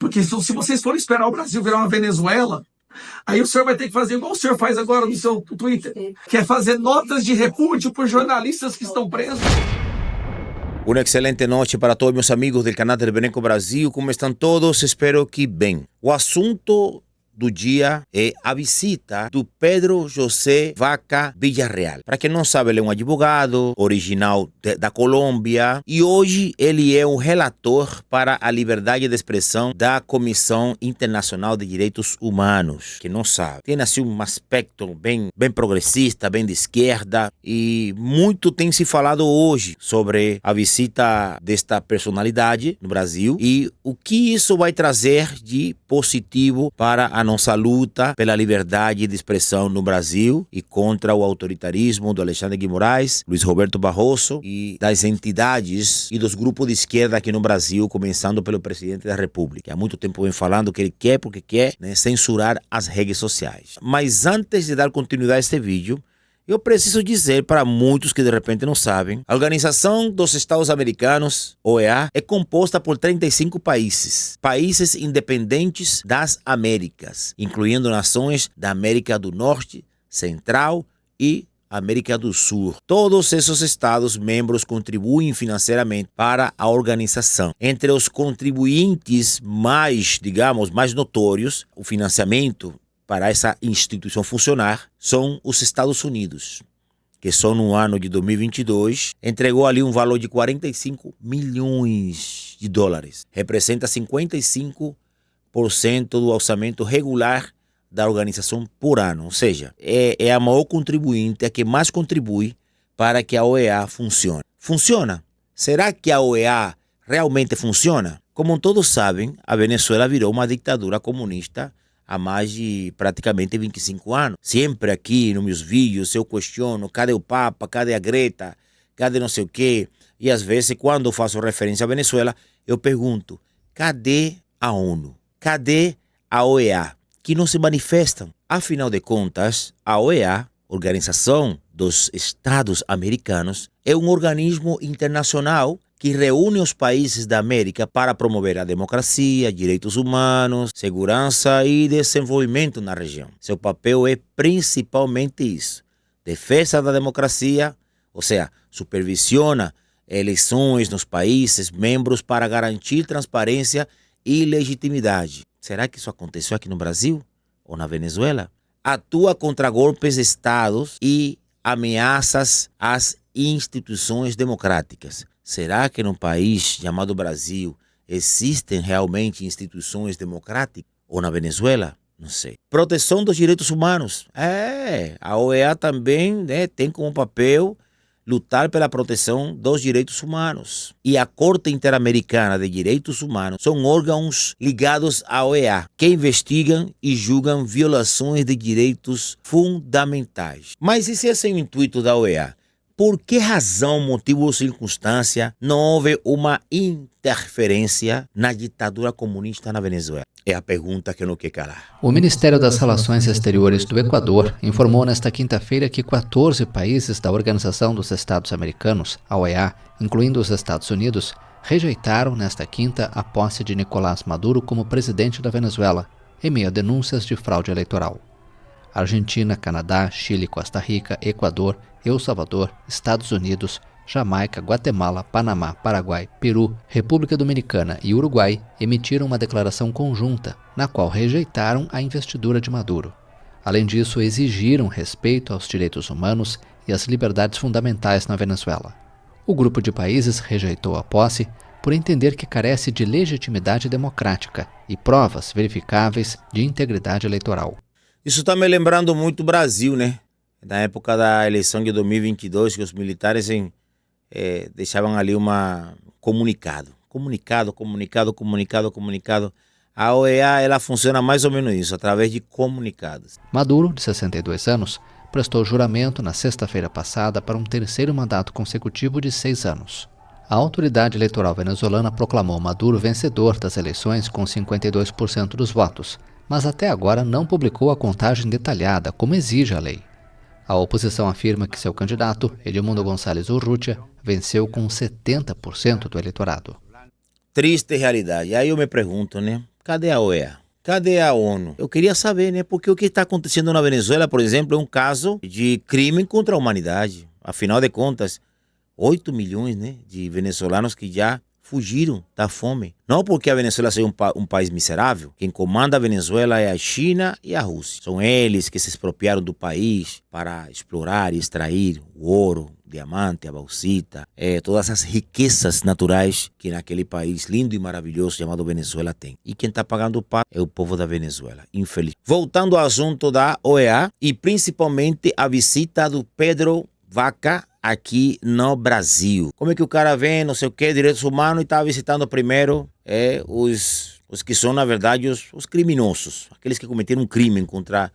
Porque se vocês forem esperar o Brasil virar uma Venezuela, aí o senhor vai ter que fazer igual o senhor faz agora no seu Twitter, que é fazer notas de repúdio por jornalistas que estão presos. Uma excelente noite para todos meus amigos do canal del Beneco Brasil. Como estão todos? Espero que bem. O assunto do dia é a visita do Pedro José Vaca Villarreal. Para quem não sabe, ele é um advogado original da Colômbia e hoje ele é o relator para a liberdade de expressão da Comissão Internacional de Direitos Humanos. Quem não sabe, tem assim um aspecto bem progressista, bem de esquerda, e muito tem se falado hoje sobre a visita desta personalidade no Brasil e o que isso vai trazer de positivo para a nossa luta pela liberdade de expressão no Brasil e contra o autoritarismo do Alexandre de Moraes, Luiz Roberto Barroso e das entidades e dos grupos de esquerda aqui no Brasil, começando pelo presidente da República. Há muito tempo vem falando que ele quer, porque quer, censurar as redes sociais. Mas antes de dar continuidade a este vídeo, eu preciso dizer para muitos que de repente não sabem, a Organização dos Estados Americanos, OEA, é composta por 35 países independentes das Américas, incluindo nações da América do Norte, Central e América do Sul. Todos esses estados membros contribuem financeiramente para a organização. Entre os contribuintes mais notórios, o financiamento para essa instituição funcionar são os Estados Unidos, que só no ano de 2022 entregou ali um valor de 45 milhões de dólares. Representa 55% do orçamento regular da organização por ano. Ou seja, é a maior contribuinte, a que mais contribui para que a OEA funcione. Funciona? Será que a OEA realmente funciona? Como todos sabem, a Venezuela virou uma ditadura comunista há mais de praticamente 25 anos. Sempre aqui nos meus vídeos eu questiono, cadê o Papa, cadê a Greta, cadê não sei o quê? E às vezes quando eu faço referência à Venezuela, eu pergunto, cadê a ONU? Cadê a OEA? Que não se manifestam. Afinal de contas, a OEA, Organização dos Estados Americanos, é um organismo internacional que reúne os países da América para promover a democracia, direitos humanos, segurança e desenvolvimento na região. Seu papel é principalmente isso: defesa da democracia, ou seja, supervisiona eleições nos países membros para garantir transparência e legitimidade. Será que isso aconteceu aqui no Brasil ou na Venezuela? Atua contra golpes de estados e ameaças às instituições democráticas. Será que num país chamado Brasil existem realmente instituições democráticas? Ou na Venezuela? Não sei. Proteção dos direitos humanos. A OEA também tem como papel lutar pela proteção dos direitos humanos. E a Corte Interamericana de Direitos Humanos são órgãos ligados à OEA, que investigam e julgam violações de direitos fundamentais. Mas esse é o intuito da OEA. Por que razão, motivo ou circunstância não houve uma interferência na ditadura comunista na Venezuela? É a pergunta que não quer calar. O Ministério das Relações Exteriores do Equador informou nesta quinta-feira que 14 países da Organização dos Estados Americanos, a OEA, incluindo os Estados Unidos, rejeitaram nesta quinta a posse de Nicolás Maduro como presidente da Venezuela, em meio a denúncias de fraude eleitoral. Argentina, Canadá, Chile, Costa Rica, Equador, El Salvador, Estados Unidos, Jamaica, Guatemala, Panamá, Paraguai, Peru, República Dominicana e Uruguai emitiram uma declaração conjunta, na qual rejeitaram a investidura de Maduro. Além disso, exigiram respeito aos direitos humanos e às liberdades fundamentais na Venezuela. O grupo de países rejeitou a posse por entender que carece de legitimidade democrática e provas verificáveis de integridade eleitoral. Isso está me lembrando muito o Brasil, né? Na época da eleição de 2022, que os militares deixavam ali comunicado. A OEA, ela funciona mais ou menos isso, através de comunicados. Maduro, de 62 anos, prestou juramento na sexta-feira passada para um terceiro mandato consecutivo de 6 anos. A autoridade eleitoral venezuelana proclamou Maduro vencedor das eleições com 52% dos votos, mas até agora não publicou a contagem detalhada, como exige a lei. A oposição afirma que seu candidato, Edmundo González Urrutia, venceu com 70% do eleitorado. Triste realidade. Aí eu me pergunto, né? cadê a OEA? Cadê a ONU? Eu queria saber, né? Porque o que está acontecendo na Venezuela, por exemplo, é um caso de crime contra a humanidade. Afinal de contas, 8 milhões, né, de venezuelanos que já fugiram da fome. Não porque a Venezuela seja um país miserável. Quem comanda a Venezuela é a China e a Rússia. São eles que se expropriaram do país para explorar e extrair o ouro, o diamante, a bauxita, todas as riquezas naturais que naquele país lindo e maravilhoso chamado Venezuela tem. E quem está pagando o pato é o povo da Venezuela, infeliz. Voltando ao assunto da OEA e principalmente a visita do Pedro Vaca aqui no Brasil. Como é que o cara vem, não sei o que, direitos humanos, e está visitando primeiro os que são, na verdade, os criminosos, aqueles que cometeram um crime contra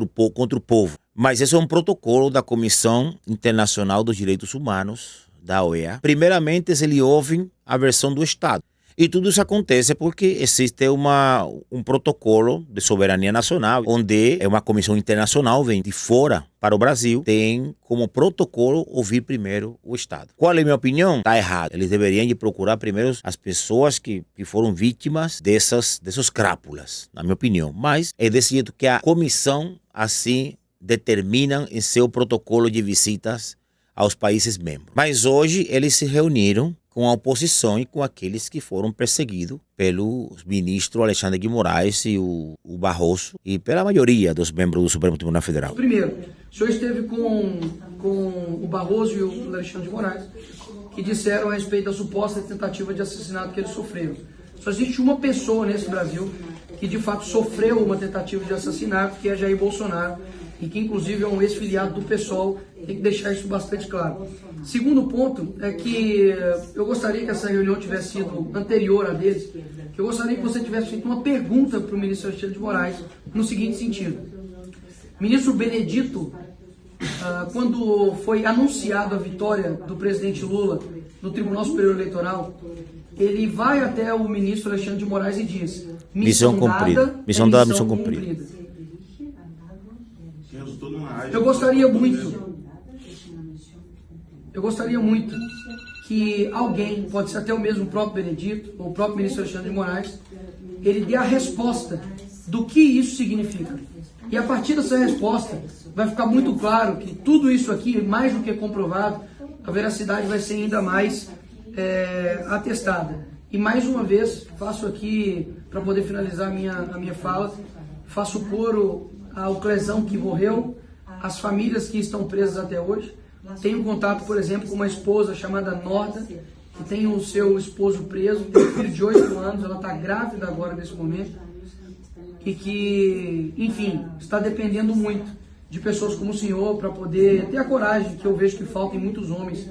o povo. Mas esse é um protocolo da Comissão Internacional dos Direitos Humanos, da OEA. Primeiramente, eles ouvem a versão do Estado. E tudo isso acontece porque existe um protocolo de soberania nacional, onde uma comissão internacional vem de fora para o Brasil, tem como protocolo ouvir primeiro o Estado. Qual é a minha opinião? Está errado. Eles deveriam de procurar primeiro as pessoas que foram vítimas dessas crápulas, na minha opinião. Mas é desse jeito que a comissão assim determina em seu protocolo de visitas aos países membros. Mas hoje eles se reuniram com a oposição e com aqueles que foram perseguidos pelo ministro Alexandre de Moraes e o Barroso e pela maioria dos membros do Supremo Tribunal Federal. Primeiro, o senhor esteve com o Barroso e o Alexandre de Moraes, que disseram a respeito da suposta tentativa de assassinato que eles sofreram. Só existe uma pessoa nesse Brasil que de fato sofreu uma tentativa de assassinato, que é Jair Bolsonaro, e que inclusive é um ex-filiado do PSOL, tem que deixar isso bastante claro. Segundo ponto é que eu gostaria que essa reunião tivesse sido anterior a deles, que eu gostaria que você tivesse feito uma pergunta para o ministro Alexandre de Moraes, no seguinte sentido. Ministro Benedito, quando foi anunciada a vitória do presidente Lula no Tribunal Superior Eleitoral, ele vai até o ministro Alexandre de Moraes e diz: missão cumprida, missão dada, missão cumprida. Eu gostaria muito que alguém, pode ser até o mesmo próprio Benedito, ou o próprio ministro Alexandre de Moraes, ele dê a resposta do que isso significa. E a partir dessa resposta, vai ficar muito claro que tudo isso aqui, mais do que comprovado, a veracidade vai ser ainda mais atestada. E mais uma vez, faço aqui, para poder finalizar a minha fala, faço coro ao Clesão que morreu, as famílias que estão presas até hoje. Tenho contato, por exemplo, com uma esposa chamada Norda, que tem o seu esposo preso, tem um filho de 8 anos, ela está grávida agora nesse momento, e que, enfim, está dependendo muito de pessoas como o senhor para poder ter a coragem, que eu vejo que falta em muitos homens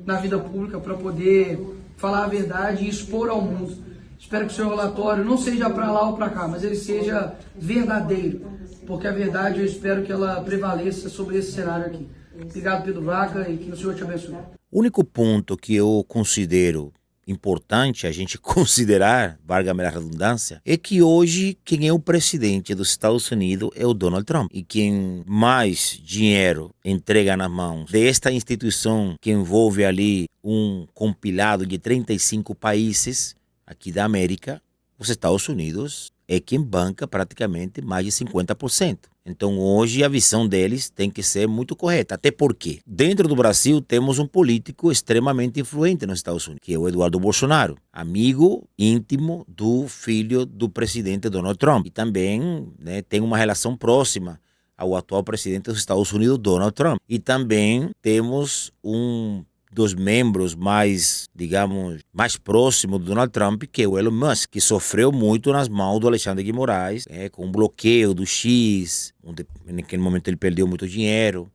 na vida pública, para poder falar a verdade e expor ao mundo. Espero que o seu relatório não seja para lá ou para cá, mas ele seja verdadeiro, porque a verdade eu espero que ela prevaleça sobre esse cenário aqui. Obrigado, Pedro Vaca, e que o Senhor te abençoe. O único ponto que eu considero importante a gente considerar, valga-me a redundância, é que hoje quem é o presidente dos Estados Unidos é o Donald Trump. E quem mais dinheiro entrega nas mãos desta instituição que envolve ali um compilado de 35 países aqui da América, os Estados Unidos é quem banca praticamente mais de 50%. Então hoje a visão deles tem que ser muito correta. Até porque dentro do Brasil temos um político extremamente influente nos Estados Unidos, que é o Eduardo Bolsonaro, amigo íntimo do filho do presidente Donald Trump. E também tem uma relação próxima ao atual presidente dos Estados Unidos, Donald Trump. E também temos um dos membros mais, digamos, mais próximos do Donald Trump, que é o Elon Musk, que sofreu muito nas mãos do Alexandre de Moraes, com o bloqueio do X, onde naquele momento ele perdeu muito dinheiro,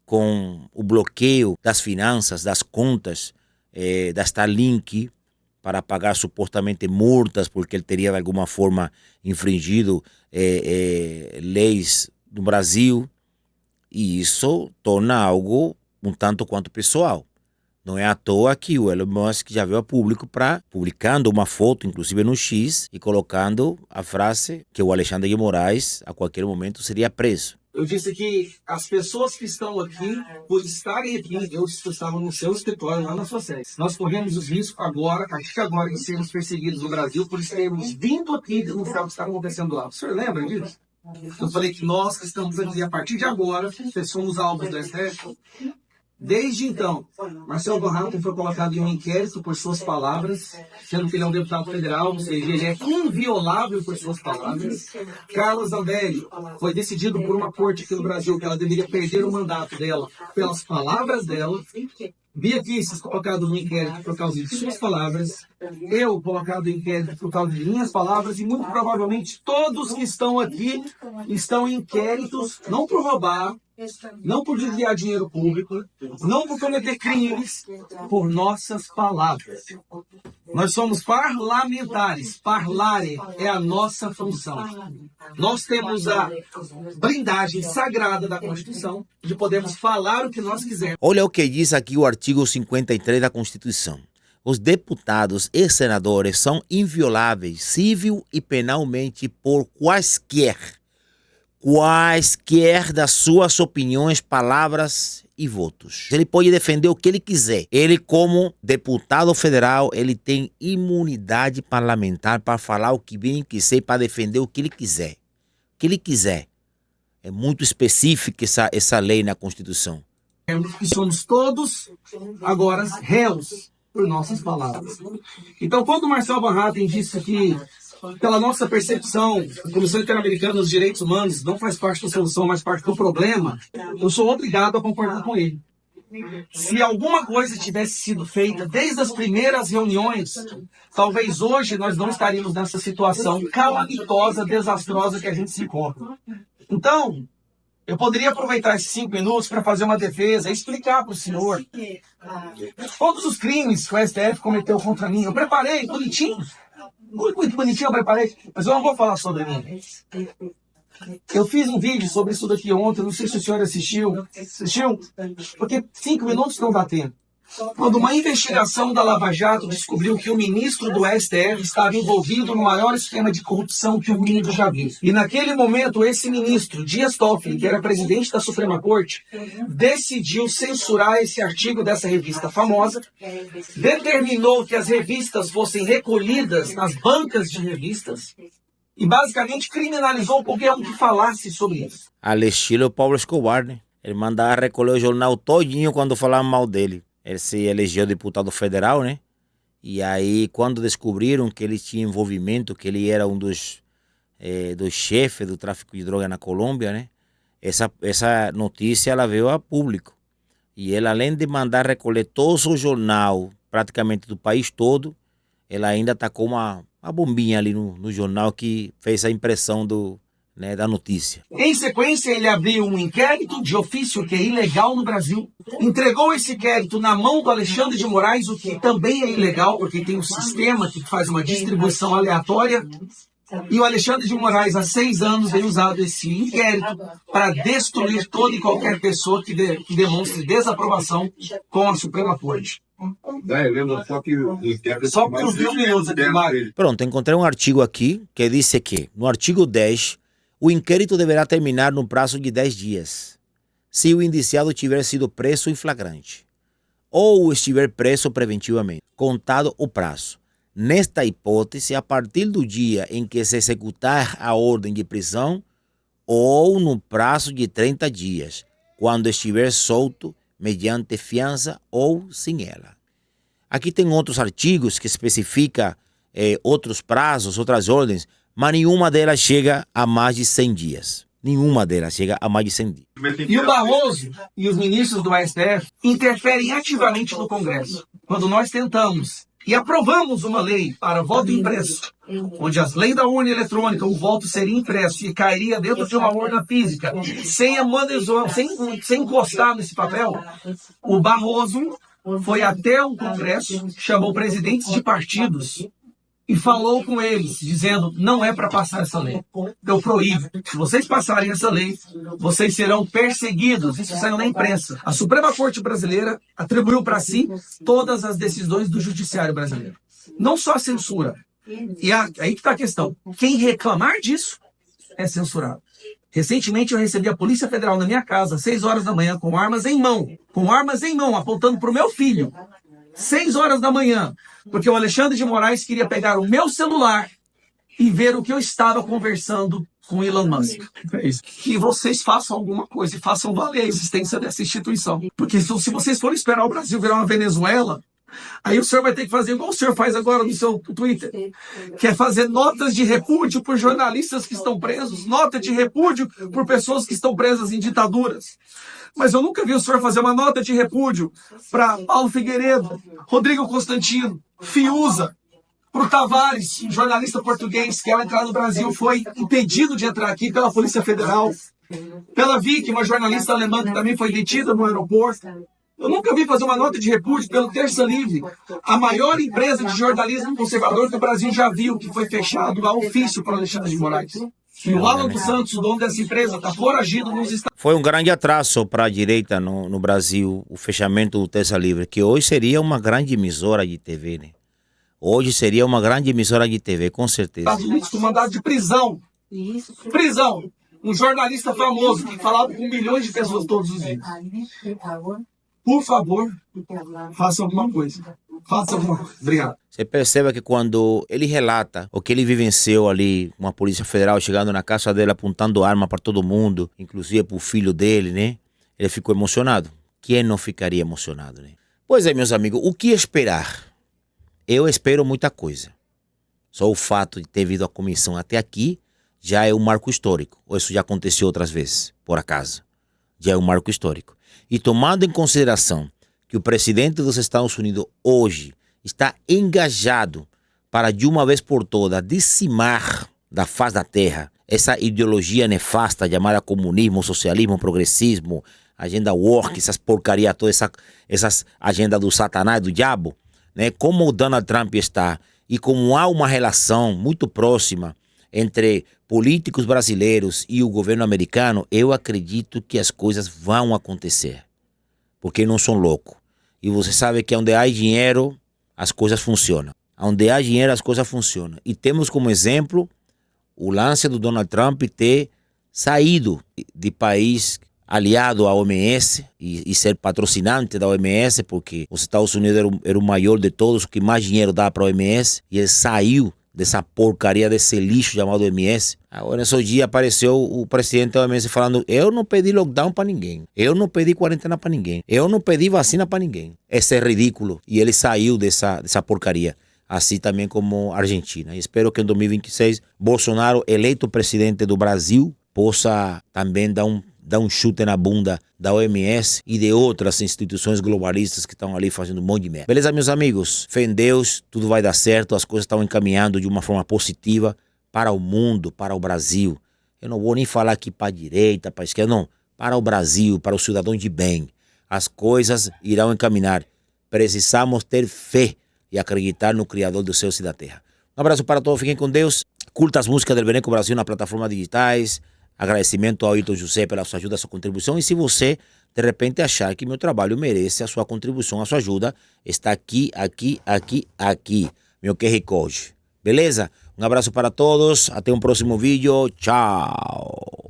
com o bloqueio das finanças, das contas da Starlink, para pagar supostamente multas, porque ele teria de alguma forma infringido leis do Brasil, e isso torna algo um tanto quanto pessoal. Não é à toa que o Elon Musk já veio a público publicando uma foto, inclusive no X, e colocando a frase que o Alexandre de Moraes, a qualquer momento, seria preso. Eu disse que as pessoas que estão aqui, por estarem aqui, eu estava no seu escritório, lá na sua sede. Nós corremos os riscos agora, a partir de agora, de sermos perseguidos no Brasil por estarmos vindo aqui denunciar o que está acontecendo lá. O senhor lembra disso? Eu falei que nós que estamos aqui, a partir de agora, somos alvos do STF. Desde então, Marcelo Bonhatton foi colocado em um inquérito por suas palavras, sendo que ele é um deputado federal, ou seja, ele é inviolável por suas palavras. Carla Zambelli foi decidido por uma corte aqui no Brasil que ela deveria perder o mandato dela pelas palavras dela. Bia Kicis colocado no inquérito por causa de suas palavras, eu colocado em inquérito por causa de minhas palavras, e muito provavelmente todos que estão aqui estão em inquéritos, não por roubar, não por desviar dinheiro público, não por cometer crimes, por nossas palavras. Nós somos parlamentares. Parlare é a nossa função. Nós temos a blindagem sagrada da Constituição de podermos falar o que nós quisermos. Olha o que diz aqui o artigo 53 da Constituição. Os deputados e senadores são invioláveis civil e penalmente por quaisquer das suas opiniões, palavras e votos. Ele pode defender o que ele quiser. Ele, como deputado federal, ele tem imunidade parlamentar para falar o que bem quiser, para defender o que ele quiser. O que ele quiser. É muito específica essa lei na Constituição. Que somos todos agora réus por nossas palavras. Então, quando o Marcelo Bonhatton disse que, pela nossa percepção, a Comissão Interamericana dos Direitos Humanos não faz parte da solução, mas parte do problema, eu sou obrigado a concordar com ele. Se alguma coisa tivesse sido feita desde as primeiras reuniões, talvez hoje nós não estaríamos nessa situação calamitosa, desastrosa que a gente se encontra. Então, eu poderia aproveitar esses 5 minutos para fazer uma defesa e explicar para o senhor todos os crimes que o STF cometeu contra mim. Eu preparei, bonitinho. Muito bonitinho eu preparei, mas eu não vou falar sobre mim. Eu fiz um vídeo sobre isso daqui ontem, não sei se o senhor assistiu. Assistiu? Porque 5 minutos não dá tempo. Quando uma investigação da Lava Jato descobriu que o ministro do STF estava envolvido no maior esquema de corrupção que o mundo já viu. E naquele momento, esse ministro, Dias Toffoli, que era presidente da Suprema Corte, decidiu censurar esse artigo dessa revista famosa, determinou que as revistas fossem recolhidas nas bancas de revistas e basicamente criminalizou qualquer um que falasse sobre isso. Al estilo Pablo Escobar, né? Ele mandava recolher o jornal todinho quando falavam mal dele. Ele se elegeu deputado federal, né? E aí, quando descobriram que ele tinha envolvimento, que ele era um dos chefes do tráfico de droga na Colômbia, né? Essa notícia ela veio a público. E ele, além de mandar recolher todo o jornal, praticamente do país todo, ele ainda tacou uma bombinha ali no jornal que fez a impressão da notícia. Em sequência, ele abriu um inquérito de ofício que é ilegal no Brasil. Entregou esse inquérito na mão do Alexandre de Moraes, o que também é ilegal, porque tem um sistema que faz uma distribuição aleatória. E o Alexandre de Moraes, há 6 anos, vem usado esse inquérito para destruir toda e qualquer pessoa que demonstre desaprovação com a Suprema Corte. Só por uns 2 minutos aqui, Mário. Pronto, encontrei um artigo aqui que diz que, no artigo 10, o inquérito deverá terminar no prazo de 10 dias, se o indiciado tiver sido preso em flagrante ou estiver preso preventivamente, contado o prazo. Nesta hipótese, a partir do dia em que se executar a ordem de prisão ou no prazo de 30 dias, quando estiver solto mediante fiança ou sem ela. Aqui tem outros artigos que especificam outros prazos, outras ordens, mas nenhuma delas chega a mais de 100 dias. Nenhuma delas chega a mais de 100 dias. E o Barroso e os ministros do STF interferem ativamente no Congresso. Quando nós tentamos e aprovamos uma lei para voto impresso, onde as leis da urna eletrônica, o voto seria impresso e cairia dentro de uma urna física, sem encostar nesse papel, o Barroso foi até o Congresso, chamou presidentes de partidos e falou com eles, dizendo, não é para passar essa lei. Eu proíbo. Se vocês passarem essa lei, vocês serão perseguidos. Isso saiu na imprensa. A Suprema Corte Brasileira atribuiu para si todas as decisões do Judiciário brasileiro. Não só a censura. E aí que está a questão. Quem reclamar disso é censurado. Recentemente eu recebi a Polícia Federal na minha casa, às 6 horas da manhã, com armas em mão, apontando para o meu filho. 6 horas da manhã, porque o Alexandre de Moraes queria pegar o meu celular e ver o que eu estava conversando com Elon Musk. É isso. Que vocês façam alguma coisa e façam valer a existência dessa instituição. Porque se vocês forem esperar o Brasil virar uma Venezuela, aí o senhor vai ter que fazer igual o senhor faz agora no seu Twitter, que é fazer notas de repúdio por jornalistas que estão presos, nota de repúdio por pessoas que estão presas em ditaduras. Mas eu nunca vi o senhor fazer uma nota de repúdio para Paulo Figueiredo, Rodrigo Constantino, Fiuza, para o Tavares, um jornalista português que ao entrar no Brasil foi impedido de entrar aqui pela Polícia Federal, pela Vicky, uma jornalista alemã que também foi detida no aeroporto. Eu nunca vi fazer uma nota de repúdio pelo Terça Livre, a maior empresa de jornalismo conservador que o Brasil já viu, que foi fechado a ofício para Alexandre de Moraes. E o Alan dos Santos, o dono dessa empresa, está foragido nos Estados Unidos. Foi um grande atraso para a direita no Brasil, o fechamento do Terça Livre, que hoje seria uma grande emissora de TV, né? Hoje seria uma grande emissora de TV, com certeza. Estados Unidos com mandado de prisão. Prisão. Um jornalista famoso que falava com milhões de pessoas todos os dias. Por favor, faça alguma coisa. Faça alguma coisa. Obrigado. Você percebe que quando ele relata o que ele vivenciou ali, uma polícia federal chegando na casa dele, apontando arma para todo mundo, inclusive para o filho dele, né? Ele ficou emocionado. Quem não ficaria emocionado, né? Pois é, meus amigos, o que esperar? Eu espero muita coisa. Só o fato de ter vindo a comissão até aqui já é um marco histórico. Ou isso já aconteceu outras vezes, por acaso. Já é um marco histórico. E tomando em consideração que o presidente dos Estados Unidos hoje está engajado para de uma vez por todas dizimar da face da terra essa ideologia nefasta chamada comunismo, socialismo, progressismo, agenda woke, essas porcaria todas, essas agendas do satanás, do diabo, né? Como o Donald Trump está e como há uma relação muito próxima entre políticos brasileiros e o governo americano, eu acredito que as coisas vão acontecer. Porque não são loucos. E você sabe que onde há dinheiro, as coisas funcionam. Onde há dinheiro, as coisas funcionam. E temos como exemplo o lance do Donald Trump ter saído de país aliado à OMS e ser patrocinante da OMS, porque os Estados Unidos era o maior de todos, o que mais dinheiro dá para a OMS, e ele saiu dessa porcaria, desse lixo chamado OMS. Agora, nesse dia, apareceu o presidente da OMS falando: eu não pedi lockdown para ninguém, eu não pedi quarentena para ninguém, eu não pedi vacina para ninguém. Esse é ridículo. E ele saiu dessa porcaria. Assim também como a Argentina. E espero que em 2026, Bolsonaro, eleito presidente do Brasil, possa também dar um chute na bunda da OMS e de outras instituições globalistas que estão ali fazendo um monte de merda. Beleza, meus amigos? Fé em Deus, tudo vai dar certo, as coisas estão encaminhando de uma forma positiva para o mundo, para o Brasil. Eu não vou nem falar aqui para a direita, para a esquerda, não. Para o Brasil, para os cidadãos de bem. As coisas irão encaminhar. Precisamos ter fé e acreditar no Criador dos céus e da terra. Um abraço para todos, fiquem com Deus. Curta as músicas do Beneco Brasil nas plataformas digitais. Agradecimento ao Ailton José pela sua ajuda, a sua contribuição. E se você, de repente, achar que meu trabalho merece a sua contribuição, a sua ajuda, está aqui, meu QR Code. Beleza? Um abraço para todos. Até um próximo vídeo. Tchau.